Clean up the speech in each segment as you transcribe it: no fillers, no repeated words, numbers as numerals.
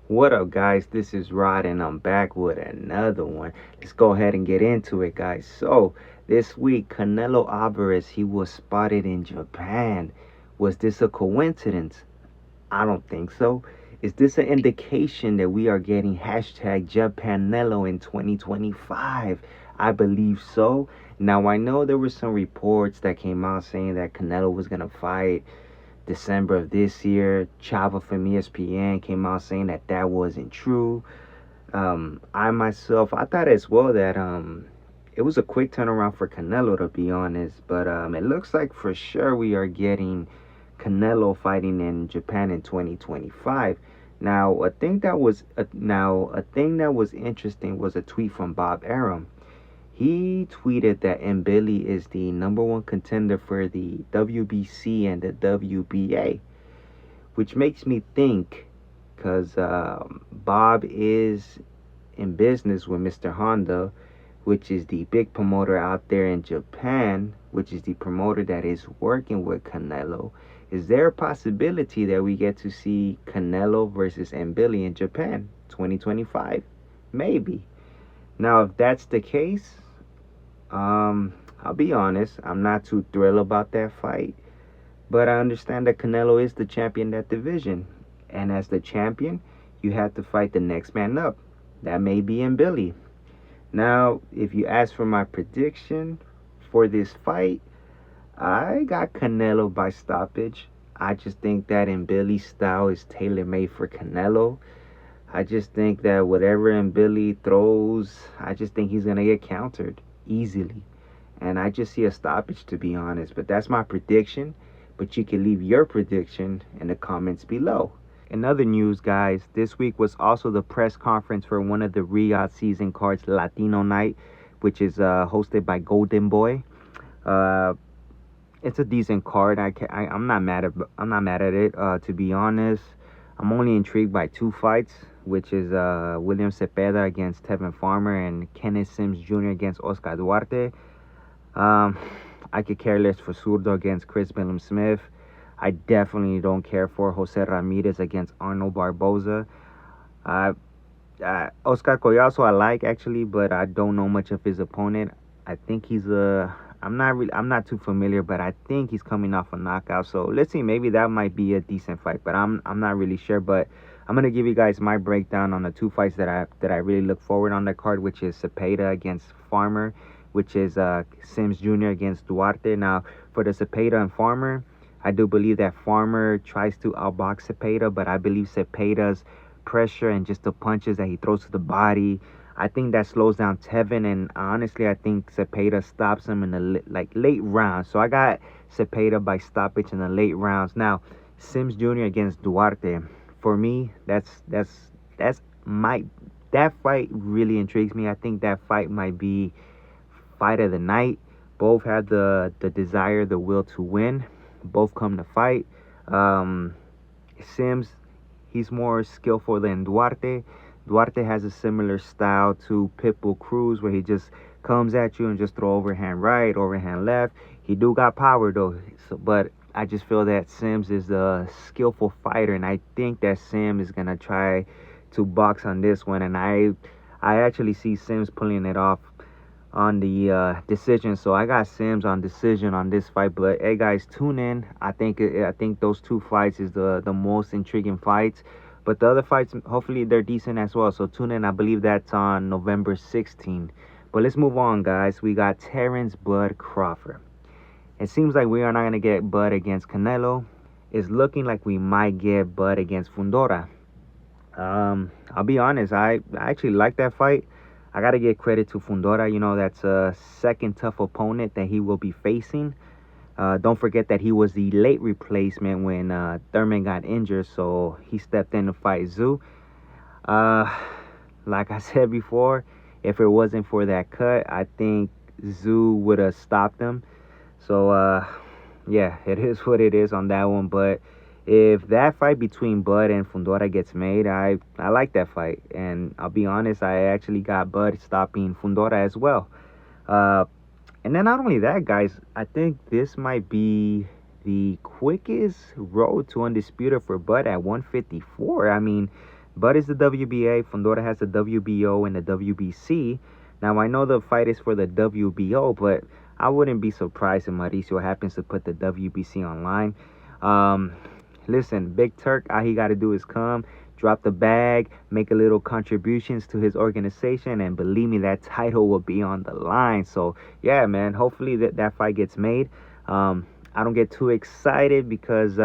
What up, guys? This is Rod, and I'm back with another one. Let's go ahead and get into it, guys. So, this week, Canelo Alvarez, he was spotted in Japan. Was this a coincidence? I don't think so. Is this an indication that we are getting hashtag Japanello in 2025? I believe so. Now, I know there were some reports that came out saying that Canelo was going to fight December of this year. Chava from ESPN came out saying that that wasn't true. I myself, I thought as well that it was a quick turnaround for Canelo, to be honest. But it looks like for sure we are getting Canelo fighting in Japan in 2025. Now, a thing that was interesting was a tweet from Bob Arum. He tweeted that Mbilli is the number one contender for the WBC and the WBA, which makes me think, because Bob is in business with Mr. Honda, which is the big promoter out there in Japan, which is the promoter that is working with Canelo. Is there a possibility that we get to see Canelo versus Mbilli in Japan 2025? Maybe. Now, if that's the case, I'll be honest, I'm not too thrilled about that fight. But I understand that Canelo is the champion of that division. And as the champion, you have to fight the next man up. That may be in Billy. Now, if you ask for my prediction for this fight, I got Canelo by stoppage. I just think that Billy's style is tailor made for Canelo. I just think that whatever Billy throws, I just think he's going to get countered easily. And I just see a stoppage, to be honest. But that's my prediction. But you can leave your prediction in the comments below. In other news, guys, this week was also the press conference for one of the Riyadh season cards, Latino Night, which is hosted by Golden Boy. It's a decent card. I'm not mad at it. To be honest, I'm only intrigued by two fights, which is William Cepeda against Tevin Farmer and Kenneth Sims Jr. against Oscar Duarte. I could care less for Zurdo against Chris Billum Smith. I definitely don't care for Jose Ramirez against Arnold Barboza. Oscar Collazo I like actually, but I don't know much of his opponent. I think he's a. I'm not too familiar, but I think he's coming off a knockout. So let's see, maybe that might be a decent fight, but I'm not really sure. But I'm gonna give you guys my breakdown on the two fights that I really look forward on the card, which is Cepeda against Farmer, which is Sims Jr. against Duarte. Now for the Cepeda and Farmer, I do believe that Farmer tries to outbox Cepeda, but I believe Cepeda's pressure and just the punches that he throws to the body, I think that slows down Tevin, and honestly, I think Cepeda stops him in the late rounds. So I got Cepeda by stoppage in the late rounds. Now, Sims Jr. against Duarte, for me, that's my that fight really intrigues me. I think that fight might be fight of the night. Both have the desire, the will to win. Both come to fight. Sims, he's more skillful than Duarte. Duarte has a similar style to Pitbull Cruz, where he just comes at you and just throw overhand right, overhand left. He do got power though, but I just feel that Sims is a skillful fighter, and I think that Sims is gonna try to box on this one, and I actually see Sims pulling it off on the decision. So I got Sims on decision on this fight. But hey, guys, tune in. I think those two fights is the most intriguing fights. But the other fights, hopefully they're decent as well. So tune in. I believe that's on November 16th. But let's move on, guys. We got Terrence Bud Crawford. It seems like we are not gonna get Bud against Canelo. It's looking like we might get Bud against Fundora. I'll be honest. I actually like that fight. I gotta give credit to Fundora. You know, that's a second tough opponent that he will be facing. Don't forget that he was the late replacement when Thurman got injured, so he stepped in to fight Zoo. Uh, like I said before, if it wasn't for that cut, I think Zoo would have stopped him. So, yeah, it is what it is on that one. But if that fight between Bud and Fundora gets made, I like that fight. And I'll be honest, I actually got Bud stopping Fundora as well. Uh, and then not only that, guys, I think this might be the quickest road to undisputed for Bud at 154. I mean, Bud is the WBA, Fundora has the WBO and the WBC. Now, I know the fight is for the WBO, but I wouldn't be surprised if Mauricio happens to put the WBC online. Um, Listen, Big Turk, all he got to do is come, drop the bag, make a little contributions to his organization, and believe me, that title will be on the line. So, yeah, man, hopefully that fight gets made. I don't get too excited because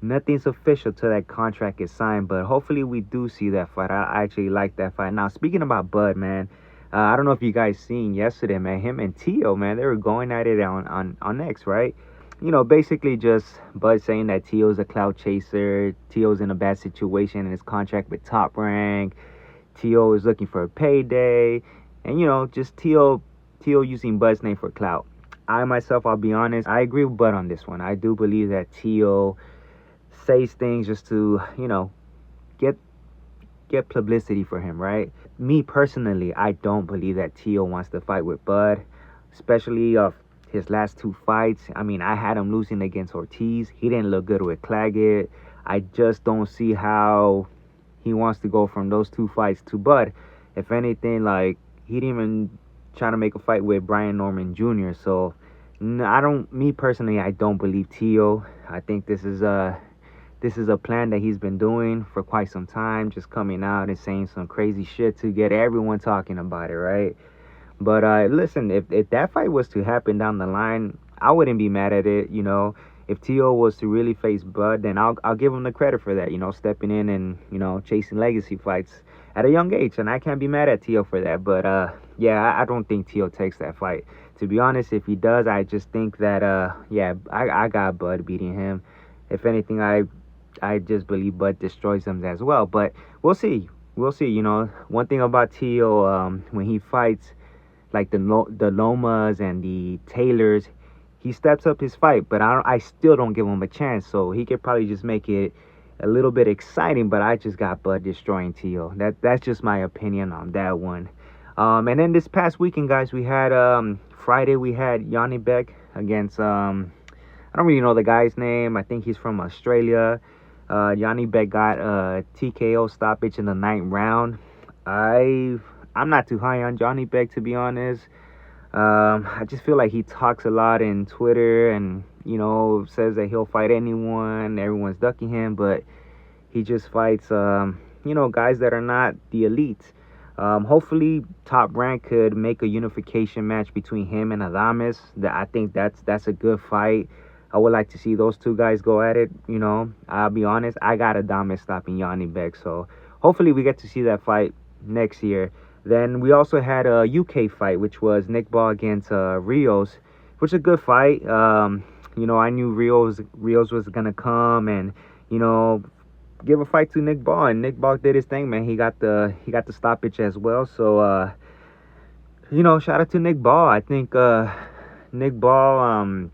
nothing's official till that contract is signed, but hopefully we do see that fight. I actually like that fight. Now, speaking about Bud, man, I don't know if you guys seen yesterday, man, him and Tio, man, they were going at it on X, right? You know, basically just Bud saying that Tio's a cloud chaser, Tio's in a bad situation in his contract with Top Rank, Tio is looking for a payday, and you know, just Tio using Bud's name for clout. I myself, I'll be honest, I agree with Bud on this one. I do believe that Tio says things just to, you know, get publicity for him, right? Me personally, I don't believe that Tio wants to fight with Bud, especially his last two fights. I mean, I had him losing against Ortiz. He didn't look good with Claggett. I just don't see how he wants to go from those two fights to Bud. If anything, like, he didn't even try to make a fight with Brian Norman Jr. So, me personally, I don't believe Tio. I think this is a plan that he's been doing for quite some time, just coming out and saying some crazy shit to get everyone talking about it, right? But listen, if that fight was to happen down the line, I wouldn't be mad at it. You know, if Tio was to really face Bud, then I'll give him the credit for that. You know, stepping in and, you know, chasing legacy fights at a young age, and I can't be mad at Tio for that. But yeah, I don't think Tio takes that fight. To be honest, if he does, I just think that yeah, I got Bud beating him. If anything, I just believe Bud destroys him as well. But we'll see. We'll see. You know, one thing about Tio, when he fights like the Lomas and the Taylors, he steps up his fight. But I still don't give him a chance. So he could probably just make it a little bit exciting. But I just got Bud destroying Tio. That's just my opinion on that one. And then this past weekend, guys, we had Friday. We had Yanni Beck against I don't really know the guy's name. I think he's from Australia. Yanni Beck got a TKO stoppage in the 9th round. I'm not too high on Johnny Beck, to be honest. I just feel like he talks a lot in Twitter and, you know, says that he'll fight anyone. Everyone's ducking him, but he just fights, you know, guys that are not the elite. Hopefully, Top Rank could make a unification match between him and Adames. I think that's a good fight. I would like to see those two guys go at it. You know, I'll be honest, I got Adames stopping Yanni Beck. So hopefully we get to see that fight next year. Then we also had a UK fight, which was Nick Ball against Rios, which is a good fight. You know, I knew Rios was going to come and, you know, give a fight to Nick Ball. And Nick Ball did his thing, man. He got the stoppage as well. So, you know, shout out to Nick Ball. I think Nick Ball...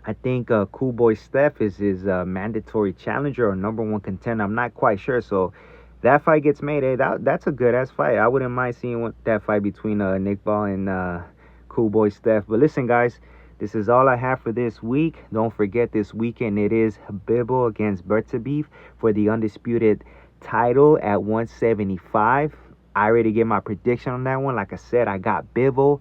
I think Cool Boy Steph is his mandatory challenger or number one contender. I'm not quite sure. So that fight gets made. Hey, that's a good-ass fight. I wouldn't mind seeing that fight between Nick Ball and Cool Boy Steph. But listen, guys, this is all I have for this week. Don't forget, this weekend it is Bibble against Bertabeef for the undisputed title at 175. I already gave my prediction on that one. Like I said, I got Bibble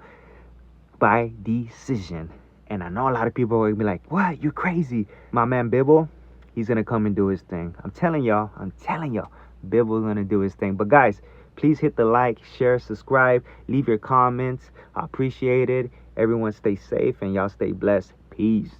by decision. And I know a lot of people will be like, what? You're crazy. My man Bibble, he's going to come and do his thing. I'm telling y'all, Bibble's going to do his thing. But guys, please hit the like, share, subscribe, leave your comments. I appreciate it. Everyone stay safe and y'all stay blessed. Peace.